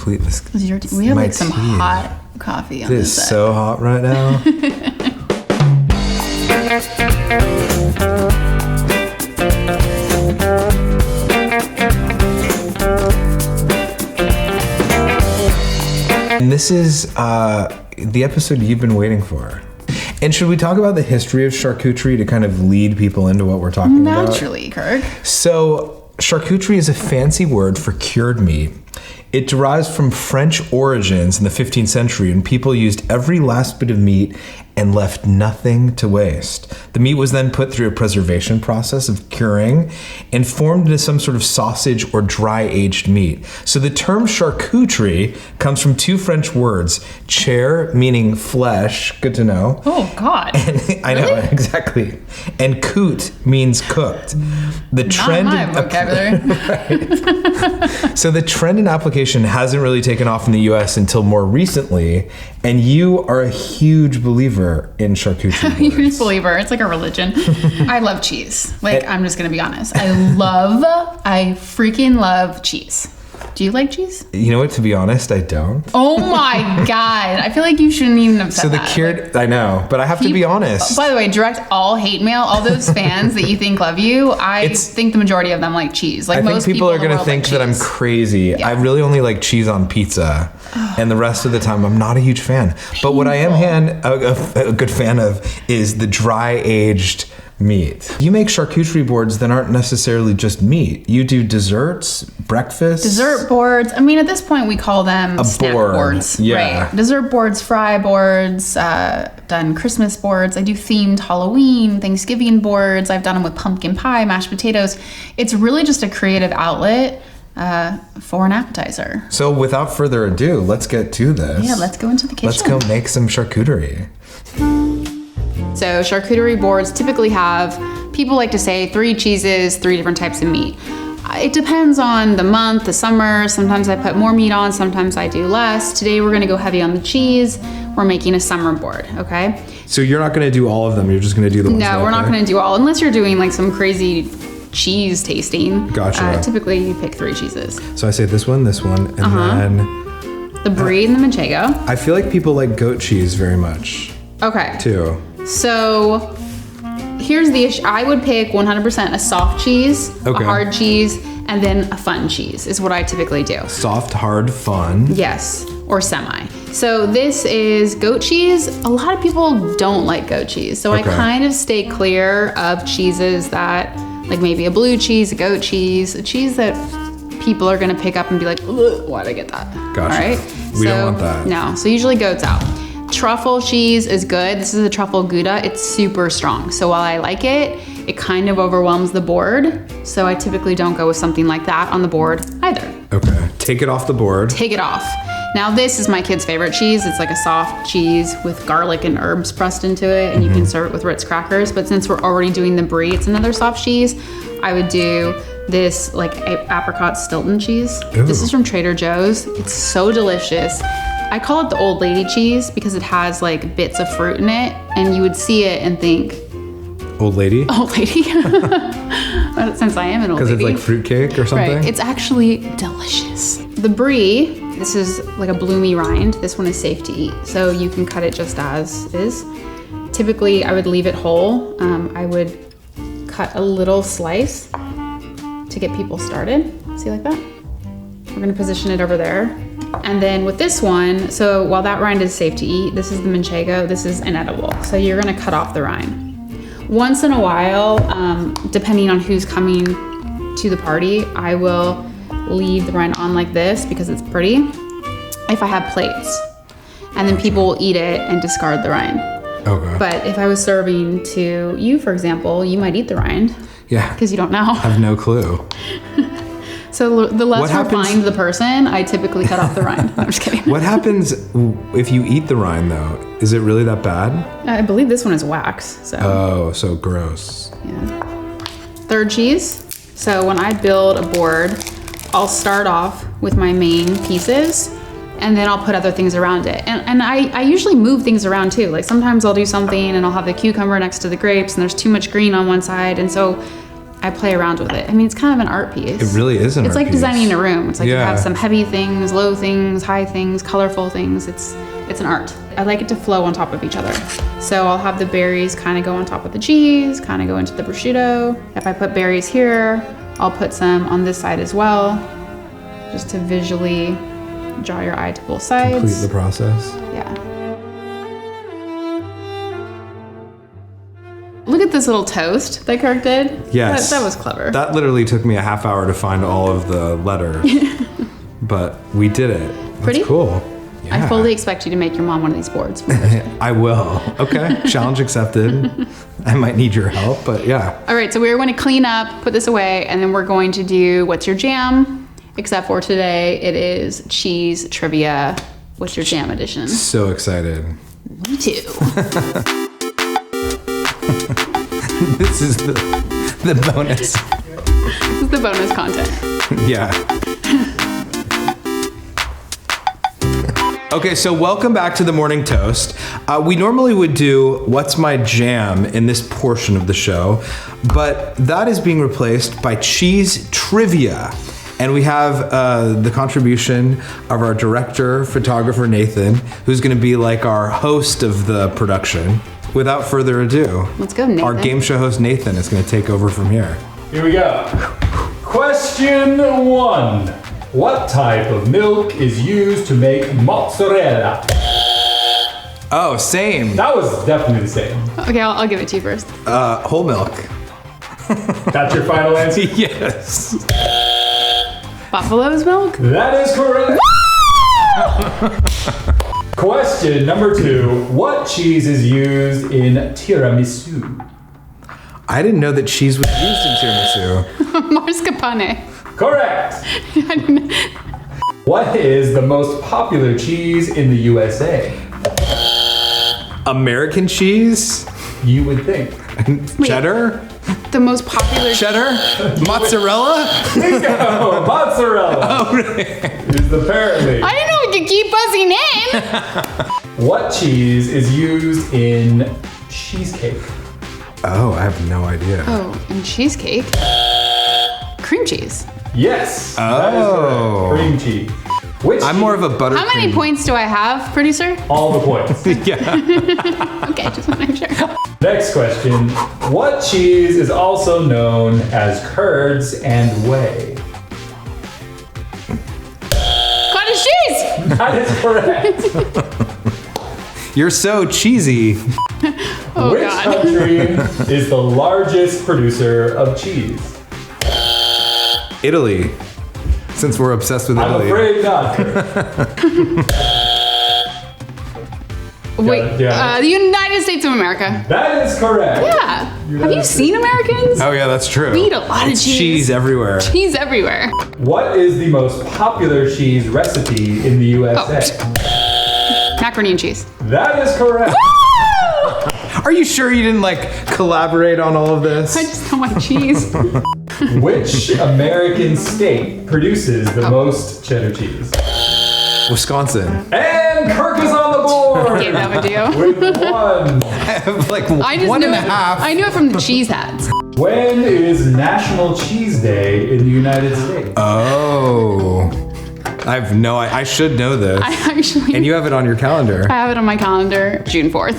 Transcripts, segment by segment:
please. We have like some hot coffee on this It is so hot right now. And this is the episode you've been waiting for. And should we talk about the history of charcuterie to kind of lead people into what we're talking about? Naturally, Kirk. So, charcuterie is a fancy word for cured meat. It derives from French origins in the 15th century, and people used every last bit of meat and left nothing to waste. The meat was then put through a preservation process of curing and formed into some sort of sausage or dry aged meat. So the term charcuterie comes from two French words, chair, meaning flesh, good to know. Oh, God. And, I know, exactly. And cuit means cooked. The trend Not my vocabulary. Right. So the trend in application hasn't really taken off in the US until more recently, and you are a huge believer in charcuterie boards. Huge believer. It's like a religion. I love cheese. I'm just going to be honest. I freaking love cheese. Do you like cheese? You know what, to be honest, I don't. Oh my God. I feel like you shouldn't even have said that. So the cured, I know, but I have to be honest. By the way, direct all hate mail, all those fans that you think love you, I think the majority of them like cheese. Like, I most think people are going to think like that I'm crazy. Yeah. I really only like cheese on pizza. And the rest of the time, I'm not a huge fan. But what I am a good fan of is the dry aged meat. You make charcuterie boards that aren't necessarily just meat. You do desserts, breakfast. Dessert boards. I mean, at this point, we call them snack boards. Yeah. Right. Dessert boards, fry boards, done Christmas boards. I do themed Halloween, Thanksgiving boards. I've done them with pumpkin pie, mashed potatoes. It's really just a creative outlet for an appetizer. So without further ado, let's get to this. Yeah, let's go into the kitchen. Let's go make some charcuterie. So charcuterie boards typically have, people like to say, 3 cheeses, 3 different types of meat. It depends on the month, the summer. Sometimes I put more meat on, sometimes I do less. Today we're gonna go heavy on the cheese. We're making a summer board, okay? So you're not gonna do all of them, you're just gonna do the ones No, we're not gonna do all, unless you're doing like some crazy cheese tasting. Gotcha. Typically you pick 3 cheeses. So I say this one, and then... The brie and the manchego. I feel like people like goat cheese very much. Okay. Too. So here's the issue. I would pick 100% a soft cheese, a hard cheese, and then a fun cheese is what I typically do. Soft, hard, fun. Yes, or semi. So this is goat cheese. A lot of people don't like goat cheese. So I kind of stay clear of cheeses that, like maybe a blue cheese, a goat cheese, a cheese that people are gonna pick up and be like, why'd I get that? Gotcha. All right? We don't want that. No, so usually goat's out. Truffle cheese is good. This is a truffle Gouda. It's super strong. So while I like it, it kind of overwhelms the board. So I typically don't go with something like that on the board either. Okay, take it off the board. Take it off. Now this is my kid's favorite cheese. It's like a soft cheese with garlic and herbs pressed into it, and you can serve it with Ritz crackers. But since we're already doing the brie, it's another soft cheese. I would do this like apricot Stilton cheese. Ooh. This is from Trader Joe's. It's so delicious. I call it the old lady cheese because it has like bits of fruit in it, and you would see it and think, old lady? Old lady. Since I am an old lady. Because it's like fruitcake or something? Right, it's actually delicious. The brie, this is like a bloomy rind. This one is safe to eat, so you can cut it just as is. Typically, I would leave it whole. I would cut a little slice to get people started. See, like that? We're gonna position it over there. And then with this one, so while that rind is safe to eat, this is the manchego, this is inedible. So you're gonna cut off the rind. Once in a while, depending on who's coming to the party, I will leave the rind on like this because it's pretty, if I have plates. And then people will eat it and discard the rind. Okay. But if I was serving to you, for example, you might eat the rind. Yeah. Because you don't know. I have no clue. So the less refined the person, I typically cut off the rind. No, I'm just kidding. What happens if you eat the rind, though? Is it really that bad? I believe this one is wax. So. Oh, so gross. Yeah. Third cheese. So when I build a board, I'll start off with my main pieces, and then I'll put other things around it. And I usually move things around too. Like sometimes I'll do something and I'll have the cucumber next to the grapes, and there's too much green on one side, and so I play around with it. I mean, it's kind of an art piece. It really is an It's art like piece. designing a room. It's like you Yeah. have some heavy things, low things, high things, colorful things. It's an art. I like it to flow on top of each other. So I'll have the berries kind of go on top of the cheese, kind of go into the prosciutto. If I put berries here, I'll put some on this side as well, just to visually draw your eye to both sides. Complete the process. Yeah. Look at this little toast that Kirk did. Yes. That was clever. That literally took me a half hour to find all of the letters. But we did it. That's Pretty? cool. I Yeah. fully expect you to make your mom one of these boards. for Thursday. I will. Okay. Challenge accepted. I might need your help, but yeah. All right, so we're going to clean up, put this away, and then we're going to do what's your jam? Except for today, it is cheese trivia. What's your jam edition? So excited. Me too. This is the bonus. This is the bonus content. Yeah. Okay, so welcome back to the Morning Toast. We normally would do What's My Jam in this portion of the show, but that is being replaced by Cheese Trivia. And we have the contribution of our director, photographer, Nathan, who's gonna be like our host of the production. Without further ado, Let's go, Nathan. our game show host, Nathan, is gonna take over from here. Here we go. Question 1. What type of milk is used to make mozzarella? Oh, same. That was definitely the same. Okay, I'll give it to you first. Whole milk. That's your final answer? Yes. Buffalo's milk? That is correct. Question number 2. What cheese is used in tiramisu? I didn't know that cheese was used in tiramisu. Mascarpone. Correct. What is the most popular cheese in the USA? American cheese? You would think. Cheddar? The most popular. Cheddar? Mozzarella? Bingo! Mozzarella. Oh, really? Is apparently. I didn't know we could keep buzzing in. What cheese is used in cheesecake? Oh, I have no idea. Oh, and cheesecake. Cream cheese. Yes. Oh. That is correct. Cream cheese. Which I'm more of a buttercream. How many points do I have, producer? All the points. Yeah. Okay, just want to make sure. Next question. What cheese is also known as curds and whey? Cottage cheese! That is correct. You're so cheesy. Oh, Which God. country is the largest producer of cheese? Italy. Since we're obsessed with I'm Italy. afraid not. Wait, Yeah. the United States of America. That is correct. Yeah. Have you seen Americans? Oh yeah, that's true. We eat a lot of It's cheese. cheese everywhere. Cheese everywhere. What is the most popular cheese recipe in the USA? Macaroni and cheese. That is correct. Are you sure you didn't like collaborate on all of this? I just know my cheese. Which American state produces the most cheddar cheese? Wisconsin. And Kirk is on the board Gave that one to you. with 1. I have like I just one knew and a it. half. I knew it from the cheese hats. When is National Cheese Day in the United States? Oh. I have no I should know this. I actually And you have it on your calendar. I have it on my calendar, June 4th.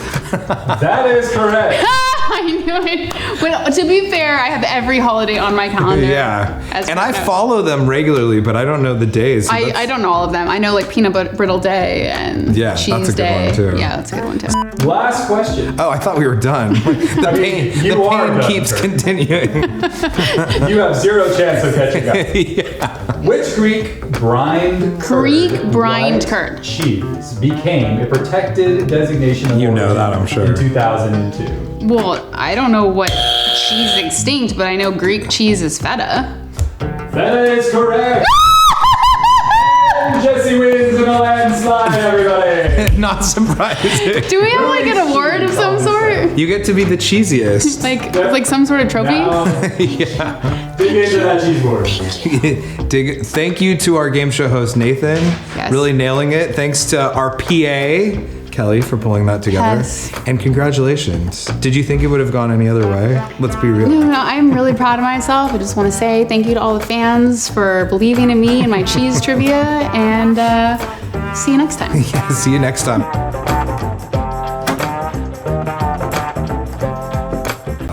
That is correct. I knew it. But to be fair, I have every holiday on my calendar. Yeah. As And I far as- follow them regularly, but I don't know the days. So I that's- don't know all of them. I know like peanut butter brittle day and Yeah, that's a cheese good day. one, too. Yeah, that's a good one too. Last question. Oh, I thought we were done. The I mean, pain, you the are pain done, keeps Kirk. continuing. You have 0 chance of catching up. Yeah. Which Greek brined curd. cheese became a protected designation of You know origin that, I'm sure. in 2002? Well, I don't know what cheese is extinct, but I know Greek cheese is feta. That is correct. And Jessie wins in a landslide, everybody. Not surprising. Do we have like an award of some sort? You get to be the cheesiest. Like some sort of trophy? Now, Yeah. dig into that cheese board. Thank you to our game show host, Nathan. Yes. Really nailing it. Thanks to our PA, Kelly, for pulling that together. Yes. And congratulations. Did you think it would have gone any other way? Let's be real. No, I'm really proud of myself. I just want to say thank you to all the fans for believing in me and my cheese trivia, and see you next time. Yeah, see you next time.